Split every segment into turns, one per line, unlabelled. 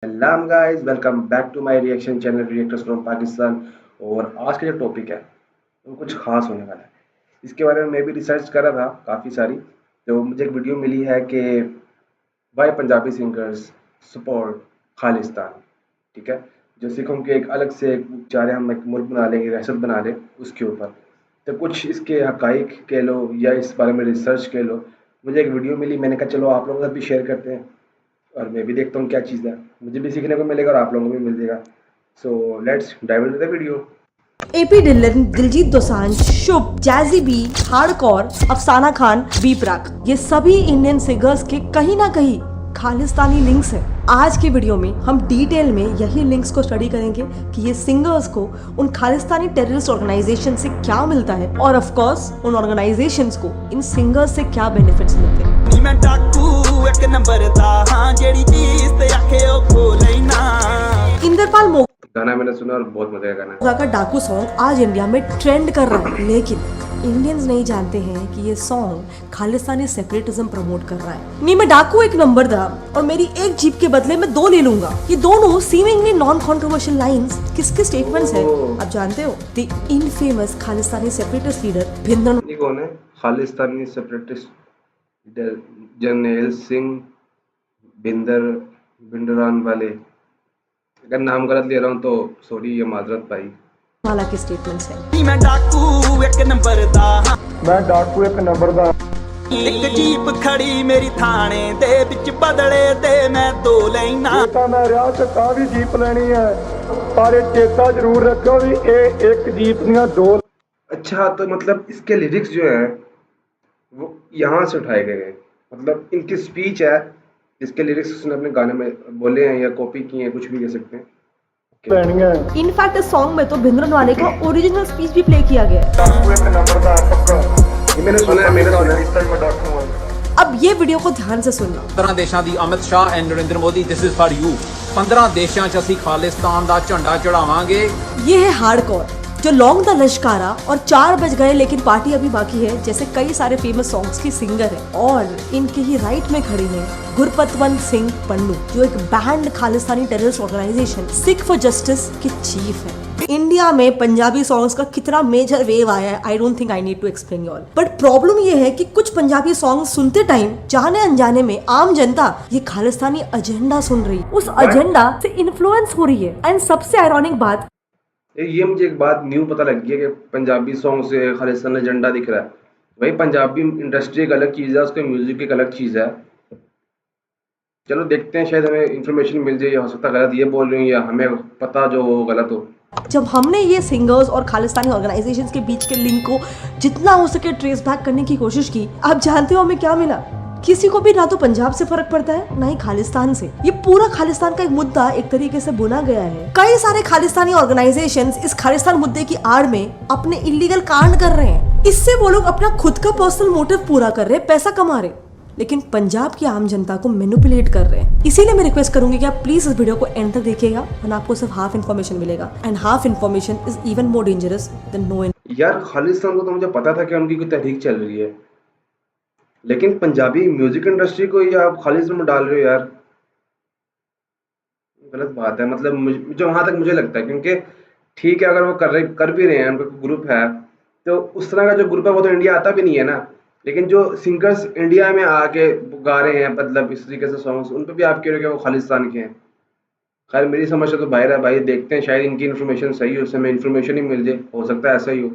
सलाम guys, welcome back to my reaction channel reactors from Pakistan. और आज का जो टॉपिक है वो कुछ खास होने वाला है। इसके बारे में मैं भी रिसर्च कर रहा था काफ़ी सारी। तो मुझे एक वीडियो मिली है कि why Punjabi singers support Khalistan. ठीक है, जो सिखों के एक अलग से चाह रहे हम एक मुल्क बना लेंगे, रियासत बना लें उसके ऊपर। तो कुछ इसके हकाइक कह लो या इस बारे में रिसर्च कह लो। मुझे एक वीडियो मिली, मैंने कहा चलो आप लोगों के साथ भी शेयर करते हैं और मैं भी देखता हूँ क्या चीज़ है। मुझे भी सीखने को मिलेगा और आप लोगों को भी मिल जाएगा। So let's dive into the video.
AP Dhillon, Diljit Dosanjh, Shubh, Jazzy B, Hardkaur, Afsana Khan, B प्राक, ये सभी इंडियन सिंगर्स के कहीं ना कहीं खालिस्तानी लिंक्स हैं। आज के वीडियो में हम डिटेल में यही लिंक्स को स्टडी करेंगे कि ये सिंगर्स को उन खालिस्तानी टेररिस्ट ऑर्गेनाइजेशन से क्या मिलता है और ऑफ कोर्स उन ऑर्गेनाइजेशंस को इन सिंगर्स से क्या बेनिफिट्स मिलते हैं। इंद्रपाल
गाना मैंने सुना और बहुत मजा आया गाना।
का डाकू सॉन्ग आज इंडिया में ट्रेंड कर रहा है, लेकिन इंडियंस नहीं जानते हैं कि ये सॉन्ग खालिस्तानी सेपरेटिज्म प्रमोट कर रहा है। नहीं, मैं डाकू एक नंबर था और मेरी एक जीप के बदले में दो ले लूंगा। ये दोनों सीमिंगली नॉन कंट्रोवर्शियल लाइंस किसके स्टेटमेंट्स हैं आप जानते हो? The infamous Khalistani separatist leader Bhinder.
ये कौन है? खालिस्तानी सेपरेटिस्ट जर्नैल सिंह बिंदर बिंदरान वाले। अगर नाम गलत ले रहा हूँ तो सॉरी, ये माजरत भाई।
वाला के स्टेटमेंट्स हैं।
मैं डाकू एक नंबर दा एक जीप खड़ी मेरी थाने दे विच बदले दे मैं दो लेना
ਤਾਂ ਮੈਂ ਰਿਆਹ ਚ ਤਾਂ ਵੀ ਜੀਪ ਲੈਣੀ ਹੈ, ਪਰ ਇਹ ਚੇਤਾ ਜ਼ਰੂਰ ਰੱਖਿਓ ਵੀ ਇਹ ਇੱਕ ਜੀਪ ਦੀਆਂ ਦੋ।
अच्छा, तो मतलब इसके लिरिक्स जो है वो यहाँ से उठाए गए हैं। मतलब इनकी स्पीच है, इसके लिरिक्स उसने अपने गाने में बोले हैं या कॉपी किए हैं, कुछ भी कह सकते हैं।
ਲੈਣੀਆਂ
इनफैक्ट इस सॉन्ग में तो भिंद्रन वाले का ओरिजिनल स्पीच भी प्ले किया गया है।
डाकू एक नंबर ਦਾ ਪੱਕਾ
ये मैंने सुना है, मैंने सुना है।
ਇਸ ਟਾਈਮ ਮੈਂ ਡਾਕੂ ਹਾਂ।
अब ये वीडियो को ध्यान से सुनना।
15 ਦੇਸ਼ਾਂ ਦੀ Amit Shah and Narendra Modi this is for you. 15 ਦੇਸ਼ਾਂ 'ਚ ਅਸੀਂ ਖਾਲਿਸਤਾਨ ਦਾ ਝੰਡਾ ਚੜਾਵਾਂਗੇ।
ये है हार्डकॉर जो लॉन्ग द लश्कारा और 4 बज गए लेकिन पार्टी अभी बाकी है जैसे कई सारे फेमस सॉन्ग्स की सिंगर है। और इनके ही राइट में खड़ी है गुरपतवंत सिंह पन्नू जो एक banned Khalistani terrorist organisation Sikh for justice के चीफ है। इंडिया में पंजाबी सॉन्ग्स का कितना मेजर वेव आया है, I don't think I need to explain you all. But problem ये है कि कुछ पंजाबी सॉन्ग सुनते टाइम जाने अनजाने में आम जनता ये खालिस्तानी एजेंडा सुन रही है, उस एजेंडा से इन्फ्लुएंस हो रही है। एंड सबसे आयरॉनिक बात,
ये मुझे एक बात न्यू पता लग गई है कि पंजाबी सॉन्ग से खालिस्तान एजेंडा दिख रहा है। भाई पंजाबी इंडस्ट्री एक अलग चीज़ है, उसका म्यूजिक एक अलग चीज़ है। चलो देखते हैं, शायद हमें इन्फॉर्मेशन मिल जाए, या हो सकता है गलत ये बोल रही हूँ या हमें पता जो हो गलत हो।
जब हमने ये सिंगर्स और खालिस्तानी ऑर्गेनाइजेशंस के बीच के लिंक को जितना हो सके ट्रेस बैक करने की कोशिश की, आप जानते हो हमें क्या मिला? किसी को भी ना तो पंजाब से फर्क पड़ता है ना ही खालिस्तान से। ये पूरा खालिस्तान का एक मुद्दा एक तरीके से बुना गया है। कई सारे खालिस्तानी ऑर्गेनाइजेशंस इस खालिस्तान मुद्दे की आड़ में अपने इलीगल कांड कर रहे हैं। इससे वो लोग अपना खुद का पर्सनल मोटिव पूरा कर रहे हैं, पैसा कमा रहे, लेकिन पंजाब की आम जनता को मैनिपुलेट कर रहे हैं। इसीलिए मैं रिक्वेस्ट करूंगी कि आप प्लीज इस वीडियो को एंड तक देखिएगा और आपको सिर्फ हाफ इन्फॉर्मेशन मिलेगा and half information is even more dangerous than no.
यार खालिस्तान को तो मुझे पता था कि उनकी कोई तहरीक चल रही है, लेकिन पंजाबी म्यूजिक इंडस्ट्री को ही आप खालिस्तान में डाल रहे हो यार, गलत बात है। मतलब जो वहां तक मुझे लगता है, क्योंकि ठीक है अगर वो कर भी रहे हैं, उनका ग्रुप है, तो उस तरह का जो ग्रुप है वो तो इंडिया आता भी नहीं है ना। लेकिन जो सिंगर्स इंडिया में आके गा रहे हैं मतलब इस तरीके से सॉन्ग्स, उन पर भी आप कह रहे हो कि वो खालिस्तान के हैं। खैर मेरी समझ से तो बाहर है भाई, देखते हैं शायद इनकी इन्फॉर्मेशन सही हो, उससे हमें इन्फॉर्मेशन ही मिल जाए, हो सकता है ऐसा ही हो।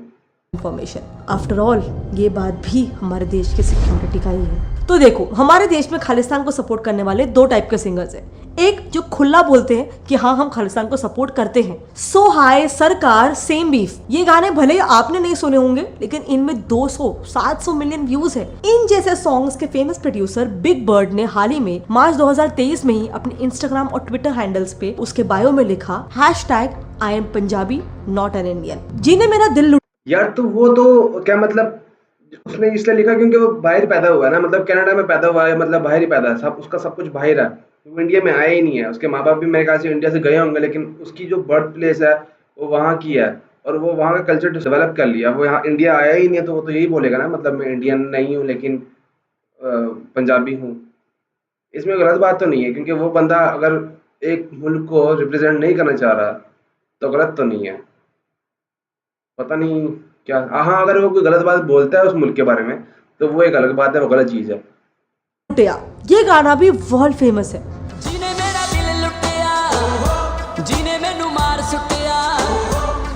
इन्फॉर्मेशन आफ्टर ऑल ये बात भी हमारे देश की सिक्योरिटी का ही है। तो देखो, हमारे देश में खालिस्तान को सपोर्ट करने वाले दो टाइप के सिंगर्स हैं। एक जो खुला बोलते हैं कि हाँ हम खालिस्तान को सपोर्ट करते हैं, सो हाय सरकार सेम बीफ, ये गाने भले ही आपने नहीं सुने होंगे लेकिन इनमें 200-700 मिलियन व्यूज है। इन जैसे सॉन्ग्स के फेमस प्रोड्यूसर बिग बर्ड ने हाल ही में मार्च 2023 में ही अपने इंस्टाग्राम और ट्विटर हैंडल्स पे उसके बायो में लिखा #I am Punjabi not an Indian, जिन्हें मेरा दिल लुट।
यार तो वो तो क्या मतलब उसने इसलिए लिखा क्योंकि वो बाहर पैदा हुआ है ना, मतलब कनाडा में पैदा हुआ है, मतलब बाहर ही पैदा है, सब उसका सब कुछ बाहर है, वो इंडिया में आया ही नहीं है। उसके माँ बाप भी मेरे ख्याल से इंडिया से गए होंगे, लेकिन उसकी जो बर्थ प्लेस है वो वहाँ की है और वो वहाँ का कल्चर डेवलप कर लिया। वो यहाँ इंडिया आया ही नहीं है, तो वो तो यही बोलेगा ना, मतलब मैं इंडियन नहीं हूँ लेकिन पंजाबी हूँ। इसमें गलत बात तो नहीं है, क्योंकि वो बंदा अगर एक मुल्क को रिप्रेजेंट नहीं करना चाह रहा तो गलत तो नहीं है। पता नहीं क्या, हाँ अगर वो कोई गलत बात बोलता है उस मुल्क के बारे में तो वो एक अलग बात है, वो गलत चीज़ है।
लुटिया, ये गाना भी वर्ल्ड फेमस है।
जीने मेरा दिल लुटिया, जीने मैनू मार सुटिया।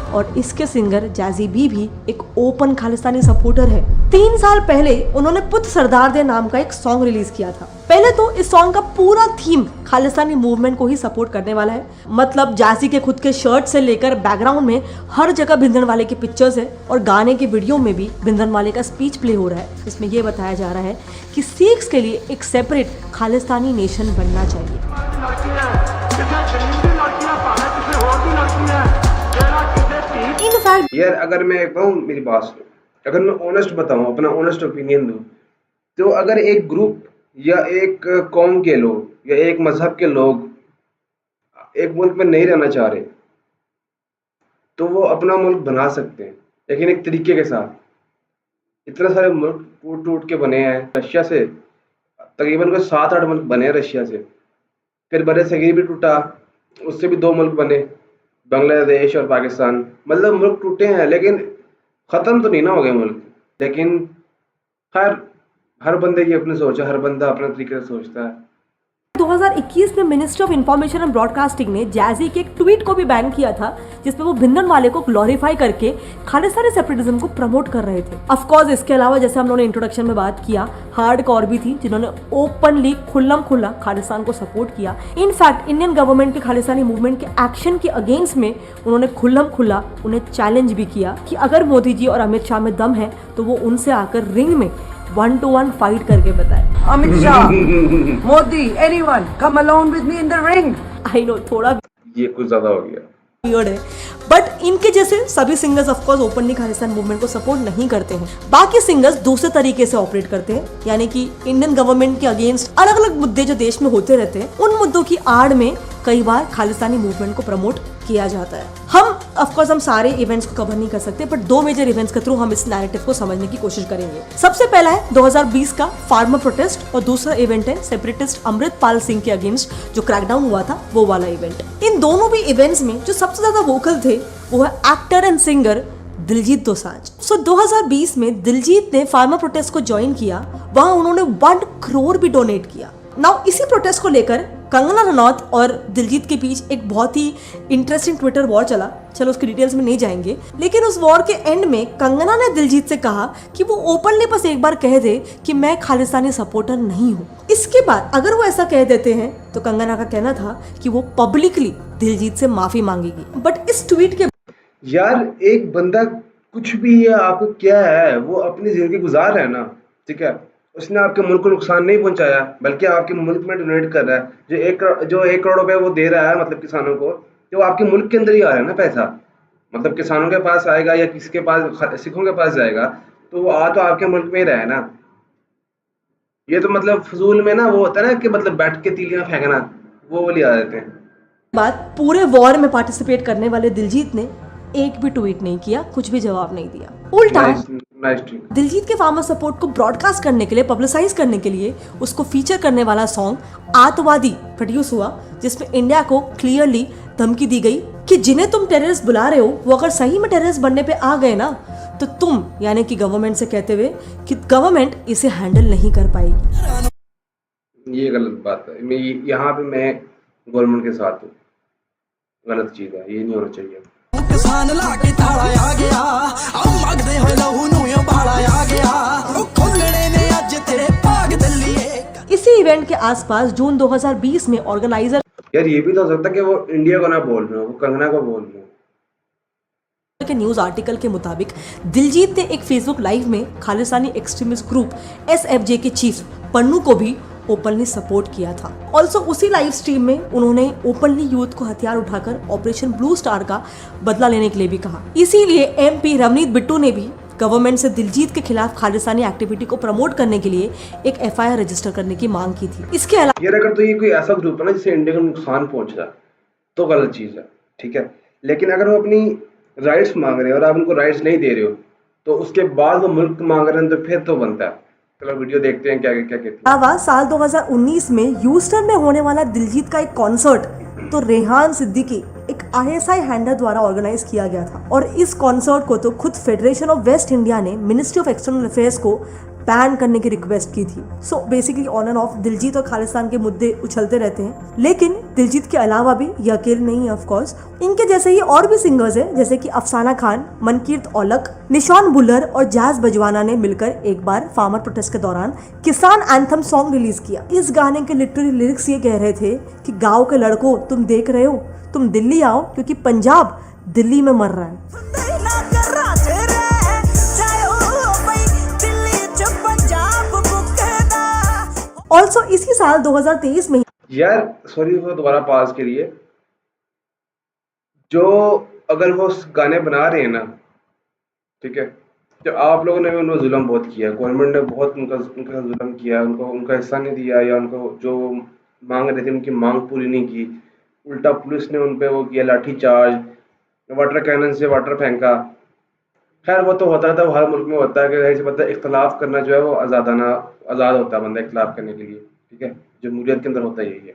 और इसके सिंगर जैजी बी भी एक ओपन खालिस्तानी सपोर्टर है। 3 साल पहले उन्होंने पुत सरदार दे नाम का एक सॉन्ग रिलीज किया था। पहले तो इस सॉन्ग का पूरा थीम खालिस्तानी मूवमेंट को ही सपोर्ट करने वाला है। मतलब जैजी के खुद के शर्ट से लेकर बैकग्राउंड में हर जगह भिंदरनवाले की पिक्चर्स है और गाने के वीडियो में भी भिंदरनवाले का स्पीच प्ले हो रहा है। इसमें यह बताया जा रहा है कि सिख्स के लिए एक सेपरेट खालिस्तानी नेशन बनना चाहिए। इनफैक्ट
यार अगर मैं कहूँ, मेरी बात सुनो, अगर मैं ऑनेस्ट बताऊँ, अपना ऑनेस्ट ओपिनियन दूँ, तो अगर एक ग्रुप या एक कौम के लोग या एक मजहब के लोग एक मुल्क में नहीं रहना चाह रहे तो वो अपना मुल्क बना सकते हैं, लेकिन एक तरीके के साथ। इतने सारे मुल्क टूट टूट के बने हैं रशिया से, तकरीबन कोई 7-8 मुल्क बने हैं रशिया से। फिर बड़े सगीर भी टूटा, उससे भी 2 मुल्क बने, बांग्लादेश और पाकिस्तान। मतलब मुल्क टूटे हैं लेकिन ख़त्म तो नहीं ना हो गए मुल्क। लेकिन खैर, हर बंदे की अपनी सोच है, हर बंदा अपने तरीके से सोचता है।
2021 में ministry of information and broadcasting ने जैजी के एक ट्वीट को भी बैन किया था जिसमें वो भिंदरनवाले को ग्लोरीफाई करके खालिस्तानी सेपरेटिज्म को प्रमोट कर रहे थे। ऑफ कोर्स इसके अलावा जैसे हम लोगों ने इंट्रोडक्शन में बात किया, हार्डकोर भी थी जिन्होंने ओपनली खुल्लम खुल्ला खालिस्तान को सपोर्ट किया। इनफैक्ट इंडियन गवर्नमेंट के खालिस्तानी मूवमेंट के एक्शन के अगेंस्ट में उन्होंने खुल्लम खुल्ला उन्हें चैलेंज भी किया कि अगर मोदी जी और अमित शाह में दम है तो वो उनसे आकर रिंग में 1-to-1 फाइट करके बताए।
Amit Shah, Modi, anyone, come along with me in the ring.
I know थोड़ा
ये कुछ ज़्यादा हो गया।
वियर्ड है, बट इनके जैसे सभी singers of course openly Khalistan movement को सपोर्ट नहीं करते हैं। बाकी सिंगर्स दूसरे तरीके से ऑपरेट करते हैं, यानी कि इंडियन गवर्नमेंट के अगेंस्ट अलग अलग मुद्दे जो देश में होते रहते हैं, उन मुद्दों की आड़ में कई बार खालिस्तानी मूवमेंट को प्रमोट किया जाता है। ऑफ कोर्स हम सारे इवेंट्स को कवर नहीं कर सकते, बट 2 मेजर इवेंट्स के थ्रू हम इस नैरेटिव को समझने की कोशिश करेंगे। सबसे पहला है 2020 का फार्मर प्रोटेस्ट और दूसरा इवेंट है सेपरेटिस्ट अमृतपाल सिंह के अगेंस्ट जो क्रैकडाउन हुआ था, वो वाला इवेंट। इन दोनों भी इवेंट्स में जो सबसे ज्यादा वोकल थे वो है actor and singer Diljit Dosanjh. 2020 में दिलजीत ने फार्मर प्रोटेस्ट को ज्वाइन किया, वहां उन्होंने 1 करोड़ भी डोनेट किया। नाउ इसी प्रोटेस्ट को लेकर कंगना रनौत और दिलजीत के बीच एक बहुत ही इंटरेस्टिंग ट्विटर वॉर चला। चलो उसकी डिटेल्स में नहीं जाएंगे, लेकिन उस वॉर के एंड में कंगना ने दिलजीत से कहा कि वो ओपनली बस एक बार कह दे कि मैं खालिस्तानी सपोर्टर नहीं हूँ। इसके बाद अगर वो ऐसा कह देते हैं तो कंगना का कहना था कि वो पब्लिकली दिलजीत से माफी मांगेगी। बट इस ट्वीट के
यार एक बंदा कुछ भी है, आपको क्या है, वो अपनी जिंदगी गुजार रहा है ना, ठीक है, उसने आपके मुल्क को नुकसान नहीं पहुंचाया, बल्कि आपके मुल्क में डोनेट कर रहा है। जो 1 करोड़ रुपए वो दे रहा है मतलब किसानों को, जो आपके मुल्क के अंदर ही आ रहा है ना पैसा, मतलब किसानों के पास आएगा या किसके पास, सिखों के पास जाएगा, तो वो तो आपके मुल्क में ही रहा है ना। ये तो मतलब फजूल में ना वो होता है ना कि मतलब बैठ के तीलियां फेंकना, वो वाली आ देते हैं।
बाद पूरे वॉर में पार्टिसिपेट करने वाले दिलजीत ने एक भी ट्वीट नहीं किया, कुछ भी जवाब नहीं दिया। उल्टा
नाइस ट्रिक।
दिलजीत के फार्मर सपोर्ट को ब्रॉडकास्ट करने के लिए, पब्लिसाइज करने के लिए उसको फीचर करने वाला सॉन्ग आतवादी प्रोड्यूस हुआ, जिसमें इंडिया को क्लियरली धमकी दी गई कि जिन्हें तुम टेररिस्ट बुला रहे हो वो अगर सही में टेररिस्ट बनने पे आ गए ना तो तुम, यानी कि गवर्नमेंट से कहते हुए कि गवर्नमेंट इसे हैंडल नहीं कर पाएगी।
ये गलत बात है। यहाँ पे मैं गवर्नमेंट के साथ हूँ, गलत चीज़ है, ये नहीं होना चाहिए।
किसान लाके ताला आ गया, अब मगदे होए लहू नू यो बाला आ गया, ओ खुलड़े ने अज तेरे भाग दलिए।
इसी इवेंट के आसपास जून 2020 में ऑर्गेनाइजर
यार ये भी तो हो सकता है कि वो इंडिया को ना बोल रहे हो, वो कंगना को बोल रहे हो।
के न्यूज आर्टिकल के मुताबिक दिलजीत ने एक फेसबुक लाइव में खालिस्तानी एक्सट्रीमिस्ट ग्रुप SFJ के चीफ पन्नू को भी ओपनली सपोर्ट किया था। ऑल्सो उसी लाइव स्ट्रीम में उन्होंने ओपनली यूथ को हथियार उठाकर ऑपरेशन ब्लू स्टार का बदला लेने के लिए भी कहा। इसीलिए MP रवनीत बिट्टू ने भी गवर्नमेंट से दिलजीत के खिलाफ खालिस्तानी एक्टिविटी को प्रमोट करने के लिए एक FIR रजिस्टर करने की मांग की थी। इसके अलावा
यार अगर तो ये कोई ऐसा ग्रुप है ना जिससे इंडिया को नुकसान पहुंच रहा है तो गलत चीज़ है, ठीक है, लेकिन अगर वो अपनी राइट्स मांग रहे हैं और आप उनको राइट्स नहीं दे रहे हो तो उसके बाद वो मुल्क मांग रहे हैं तो फिर तो बनता है। चलो वीडियो देखते हैं क्या क्या कहती है।
अलावा साल 2019 में ह्यूस्टन में होने वाला दिलजीत का एक कॉन्सर्ट तो रेहान सिद्दीकी एक आईएसआई हैंडलर द्वारा ऑर्गेनाइज किया गया था और इस कॉन्सर्ट को तो खुद फेडरेशन ऑफ वेस्ट इंडिया ने मिनिस्ट्री ऑफ एक्सटर्नल अफेयर्स को बैन करने की रिक्वेस्ट की थी। So basically on end of Diljit और खालिस्तान के मुद्दे उछलते रहते हैं, लेकिन दिलजीत के अलावा भी ये अकेले नहीं है। ऑफ कोर्स इनके जैसे ही और भी सिंगर्स हैं, जैसे कि अफसाना खान, मनकीरत औलख, निशान बुल्लर और जैज बजवाना ने मिलकर एक बार फार्मर प्रोटेस्ट के दौरान किसान एंथम सॉन्ग रिलीज किया। इस गाने के लिटरली लिरिक्स ये कह रहे थे कि गाँव के लड़कों तुम देख रहे हो, तुम दिल्ली आओ क्योंकि पंजाब दिल्ली में मर रहा है। ऑल्सो इसी साल 2023 में
यार सॉरी वो दोबारा पास के लिए, जो अगर वो गाने बना रहे हैं ना, ठीक है, तो आप लोगों ने भी उन पर जुल्म बहुत किया, गवर्नमेंट ने बहुत उनका जुल्म किया, उनका हिस्सा नहीं दिया, या उनको जो मांग रहे थे उनकी मांग पूरी नहीं की। उल्टा पुलिस ने उन पे वो किया लाठी चार्ज, वाटर कैनन से वाटर फेंका। खैर वो तो होता रहता है, वो हर मुल्क में होता है कि ऐसे मतलब इख्तलाफ करना जो है वो आज़ाद होता है बंदा इख्तलाफ करने के लिए, ठीक है, जमहूरियत के अंदर होता यही है।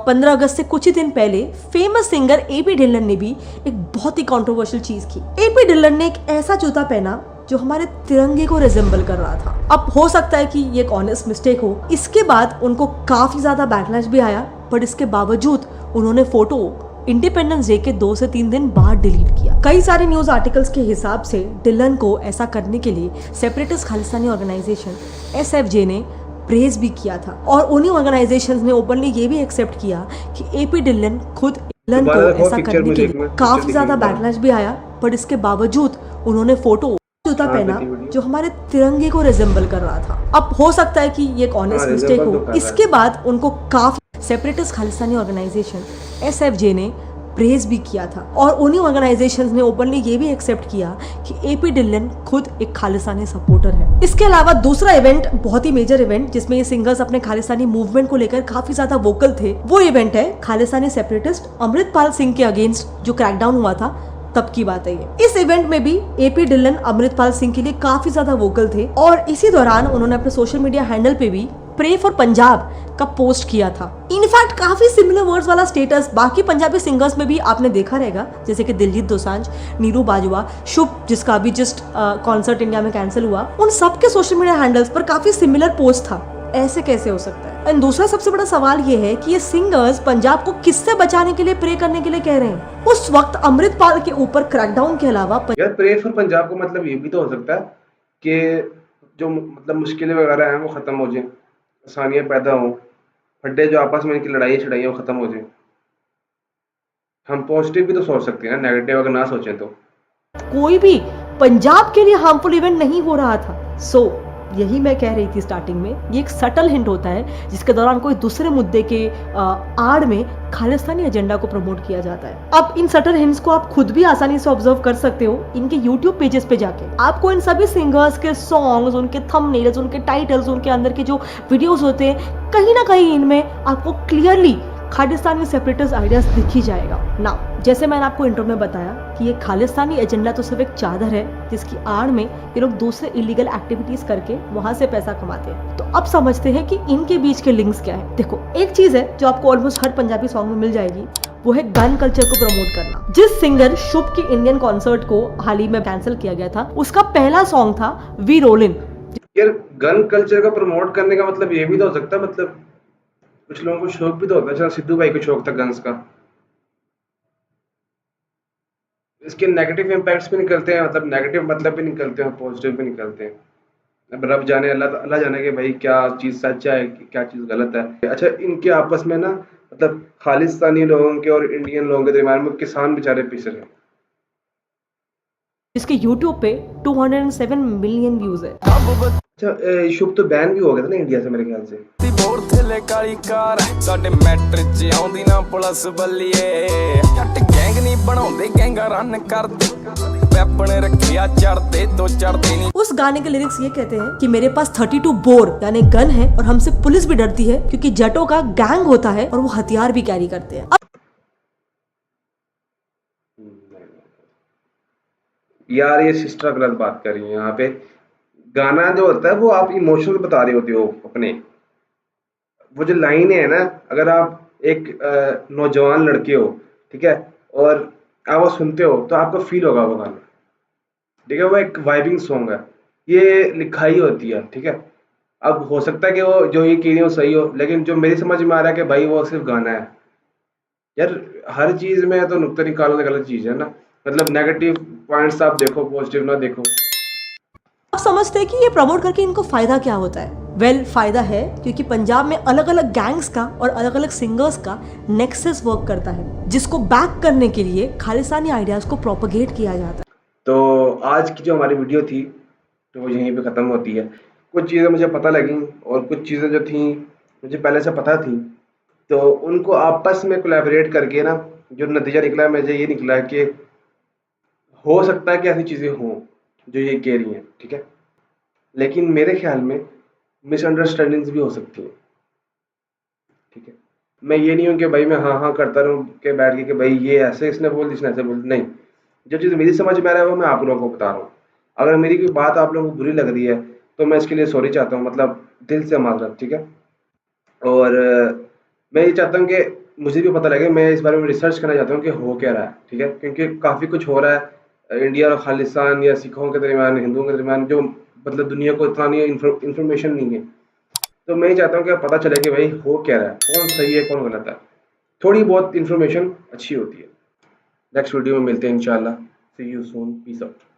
15 अगस्त से कुछ ही दिन पहले फेमस सिंगर एपी डिलन ने भी एक बहुत ही कंट्रोवर्शियल चीज की। एपी डिलन ने एक ऐसा जूता पहना जो हमारे तिरंगे को रिजेंबल कर रहा था। अब हो सकता है कि ये एक ऑनेस्ट मिस्टेक हो। इसके बाद उनको काफी ज्यादा बैकलैश भी आया, बट इसके बावजूद उन्होंने फोटो इंडिपेंडेंस डे के 2 से 3 दिन बाद डिलीट किया। कई सारे न्यूज आर्टिकल्स के हिसाब से डिलन को ऐसा करने के लिए सेपरेटिस्ट खालिस्तानी ऑर्गेनाइजेशन एसएफजे ने प्रेज भी किया था और उन्हीं ऑर्गेनाइजेशंस ने ओपनली ये भी एक्सेप्ट किया कि एपी डिलन खुद डिलन को ऐसा करने के लिए काफी ज्यादा बैकलैश भी आया, बट इसके बावजूद उन्होंने फोटो जूता पहना जो हमारे तिरंगे को रिजेंबल कर रहा था। अब हो सकता है कि ये एक ऑनेस्ट मिस्टेक हो। इसके बाद उनको काफी सेपरेटिस्ट खालिस्तानी ऑर्गेनाइजेशन एसएफजे ने प्रेज भी किया था और उन्हीं ऑर्गेनाइजेशंस ने ओपनली ये भी एक्सेप्ट किया कि एपी डिलन खुद एक खालिस्तानी सपोर्टर है। इसके अलावा दूसरा इवेंट, बहुत ही मेजर इवेंट जिसमें ये सिंगर्स अपने खालिस्तानी मूवमेंट को लेकर काफी ज्यादा वोकल थे, वो इवेंट है खालिस्तानी सेपरेटिस्ट अमृतपाल सिंह के अगेंस्ट जो क्रैकडाउन हुआ था, तब की बात है ये। इस इवेंट में भी एपी डिलन अमृतपाल सिंह के लिए काफी ज्यादा वोकल थे और इसी दौरान उन्होंने अपने सोशल मीडिया हैंडल पे भी प्रे फॉर पंजाब का पोस्ट किया था। इनफैक्ट काफी सिमिलर वर्ड्स वाला स्टेटस बाकी पंजाबी सिंगर्स में भी आपने देखा रहेगा, जैसे कि दिलजीत दोसांझ, नीरू बाजवा, शुभ जिसका अभी जस्ट कॉन्सर्ट इंडिया में कैंसिल हुआ, उन सबके सोशल मीडिया हैंडल्स पर काफी सिमिलर पोस्ट था। ऐसे कैसे हो सकता है? एंड दूसरा सबसे बड़ा सवाल ये है कि ये सिंगर्स पंजाब को किससे बचाने के लिए प्रे करने के लिए कह रहे हैं? उस वक्त अमृतपाल के ऊपर क्रैकडाउन के अलावा
यार प्रे फॉर पंजाब का मतलब ये भी तो हो सकता है कि जो मतलब मुश्किलें वगैरह हैं वो खत्म हो जाए, आसानियां पैदा हों, फड्डे जो आपस में इनकी लड़ाई छड़ाई वो खत्म हो जाए। हम पॉजिटिव भी तो सोच सकते हैं ना, नेगेटिव अगर ना सोचें तो।
कोई भी पंजाब के लिए हार्मफुल इवेंट नहीं हो रहा था। सो यही मैं कह रही थी स्टार्टिंग में, ये एक सटल हिंट होता है जिसके दौरान कोई दूसरे मुद्दे के आड़ में खालिस्तानी एजेंडा को प्रमोट किया जाता है। अब इन सटल हिंट्स को आप खुद भी आसानी से ऑब्जर्व कर सकते हो इनके यूट्यूब पेजेस पे जाके। आपको इन सभी सिंगर्स के सॉन्ग्स, उनके थंबनेल्स, उनके टाइटल्स, उनके अंदर के जो वीडियोस होते हैं, कहीं ना कहीं इनमें आपको क्लियरली खालिस्तानी सेपरेटिस्ट आइडियाज दिख ही जाएगा ना। जैसे मैंने आपको इंट्रो में बताया कि ये खालिस्तानी एजेंडा तो सिर्फ एक चादर है जिसकी आड़ में ये लोग दूसरे इलीगल एक्टिविटीज करके वहां से पैसा कमाते हैं। तो अब समझते हैं कि इनके बीच के लिंक्स क्या है। देखो, एक चीज है जो आपको ऑलमोस्ट हर पंजाबी सॉन्ग में मिल जाएगी, वो है गन कल्चर को प्रमोट करना। जिस सिंगर शुभ के इंडियन कॉन्सर्ट को हाल ही में कैंसिल किया गया था, उसका पहला सॉन्ग था वी रोलिन।
यार गन कल्चर का प्रमोट करने का मतलब ये भी तो हो सकता है, मतलब कुछ लोगों को शौक भी तो होता है, जैसे सिद्धू भाई को शौक था गन्स का। इसके नेगेटिव इम्पैक्ट्स भी निकलते हैं, मतलब नेगेटिव मतलब भी निकलते हैं, पॉजिटिव भी निकलते हैं। अब रब जाने, अल्लाह जाने कि भाई क्या चीज़ सच है क्या चीज़ गलत है। अच्छा, इनके आपस में ना मतलब खालिस्तानी लोगों के और इंडियन लोगों के दरमियान में किसान बेचारे पीछे हैं,
जिसके YouTube पे 207 मिलियन व्यूज है।
अच्छा शुभ तो बैन भी हो गया था ना इंडिया से मेरे ख्याल से।
बोर थले काली कार ਸਾਡੇ ਮੈਟਰ ਚ ਆਉਂਦੀ ਨਾ ਪੁਲਿਸ ਬੱਲੀਏ ਜੱਟ ਗੈਂਗ ਨਹੀਂ ਬਣਾਉਂਦੇ ਗੈਂਗਾ ਰਨ ਕਰਦੇ ਵੈਪਨ ਰੱਖਿਆ ਚੜਦੇ ਤੋਂ ਚੜਦੇ ਨਹੀਂ।
उस गाने के लिरिक्स ये कहते हैं कि मेरे पास 32 बोर यानी गन है और हमसे पुलिस भी डरती है क्योंकि जटों का गैंग होता है और वो हथियार भी कैरी करते हैं।
यार ये सिस्टर गलत बात कर रही है यहाँ पे। गाना जो होता है वो आप इमोशनल बता रहे होते हो अपने। वो जो लाइनें है ना, अगर आप एक नौजवान लड़के हो, ठीक है, और आप वो सुनते हो तो आपको फील होगा वो गाना, ठीक है। वो एक वाइबिंग सॉन्ग है, ये लिखाई होती है, ठीक है। अब हो सकता है कि वो जो ये कह रही हो सही हो, लेकिन जो मेरी समझ में आ रहा है कि भाई वो सिर्फ गाना है यार। हर चीज में तो नुक्ता निकालो तो गलत चीज है ना। मतलब नेगेटिव पॉइंट्स आप देखो, पॉजिटिव ना देखो।
आप समझते हैं कि ये प्रमोट करके इनको फायदा क्या होता है? वेल, फायदा है क्योंकि पंजाब में अलग अलग गैंग्स का और अलग अलग सिंगर्स का नेक्सस वर्क करता है, जिसको बैक करने के लिए खालिस्तानी आइडियाज को प्रोपगेट किया जाता है।
तो आज की जो हमारी वीडियो थी तो वो यहीं पे ख़त्म होती है। कुछ चीज़ें मुझे पता लगी और कुछ चीज़ें जो थी मुझे पहले से पता थी, तो उनको आपस में कोलैबोरेट करके ना जो नतीजा निकला है, मुझे ये निकला है कि हो सकता है कि ऐसी चीज़ें हों जो ये कह रही हैं, ठीक है। लेकिन मेरे ख्याल में मिसअंडरस्टैंडिंग्स भी हो सकती हैं, ठीक है। मैं ये नहीं हूँ कि भाई मैं हाँ हाँ करता रहूँ के बैठ के कि भाई ये ऐसे इसने बोल दी, इसने ऐसे बोल दी। नहीं, जो चीज़ मेरी समझ में आ रहा है वो मैं आप लोगों को बता रहा हूँ। अगर मेरी कोई बात आप लोगों को बुरी लग रही है तो मैं इसके लिए सॉरी चाहता हूँ, मतलब दिल से माजरत, ठीक है। और मैं ये चाहता हूँ कि मुझे भी पता लगे, मैं इस बारे में रिसर्च करना चाहता हूँ कि हो क्या रहा है, ठीक है। क्योंकि काफ़ी कुछ हो रहा है इंडिया और खालिस्तान या सिखों के दरमियान, हिंदुओं के दरमियान, जो मतलब दुनिया को इतना नहीं इन्फॉर्मेशन नहीं है। तो मैं ये चाहता हूँ कि पता चले कि भाई हो क्या रहा है, कौन सही है कौन गलत है। थोड़ी बहुत इन्फॉर्मेशन अच्छी होती है। नेक्स्ट वीडियो में मिलते हैं इंशाल्लाह। सी यू सून, पीस आउट।